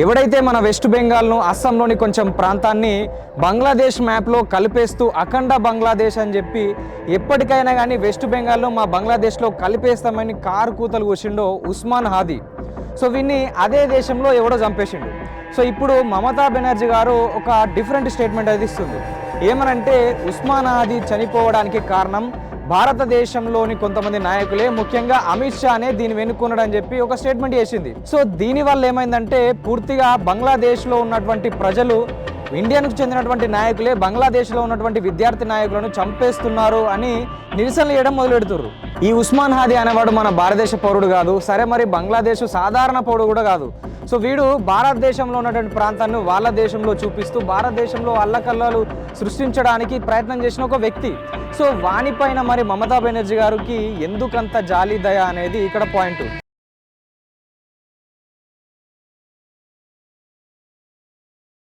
ఎవడైతే మన వెస్ట్ బెంగాల్ను అస్సాంలోని కొంచెం ప్రాంతాన్ని బంగ్లాదేశ్ మ్యాప్లో కలిపేస్తూ అఖండ బంగ్లాదేశ్ అని చెప్పి ఎప్పటికైనా కానీ వెస్ట్ బెంగాల్లో మా బంగ్లాదేశ్లో కలిపేస్తామని కారు కూతలు కూర్చుండో ఉస్మాన్ హాదీ. సో వీన్ని అదే దేశంలో ఎవడో చంపేసిండు. సో ఇప్పుడు మమతా బెనర్జీ గారు ఒక డిఫరెంట్ స్టేట్మెంట్ అది ఇస్తుంది. ఏమనంటే ఉస్మాన్ హాదీ చనిపోవడానికి కారణం భారతదేశంలోని కొంతమంది నాయకులే, ముఖ్యంగా అమిత్ షానే దీన్ని వెనుక్కున్నాడని చెప్పి ఒక స్టేట్మెంట్ చేసింది. సో దీనివల్ల ఏమైందంటే పూర్తిగా బంగ్లాదేశ్లో ఉన్నటువంటి ప్రజలు ఇండియాకు చెందినటువంటి నాయకులే బంగ్లాదేశ్లో ఉన్నటువంటి విద్యార్థి నాయకులను చంపేస్తున్నారు అని నిరసనలు చేయడం మొదలెడుతున్నారు. ఈ ఉస్మాన్ హాదీ అనేవాడు మన భారతదేశ పౌరుడు కాదు, సరే మరి బంగ్లాదేశ్ సాధారణ పౌరుడు కూడా కాదు. సో వీడు భారతదేశంలో ఉన్నటువంటి ప్రాంతాన్ని వాళ్ళ దేశంలో చూపిస్తూ భారతదేశంలో అల్లకల్లాలు సృష్టించడానికి ప్రయత్నం చేసిన ఒక వ్యక్తి. సో వానిపైన మరి మమతా బెనర్జీ గారికి ఎందుకంత జాలి దయ అనేది ఇక్కడ పాయింట్.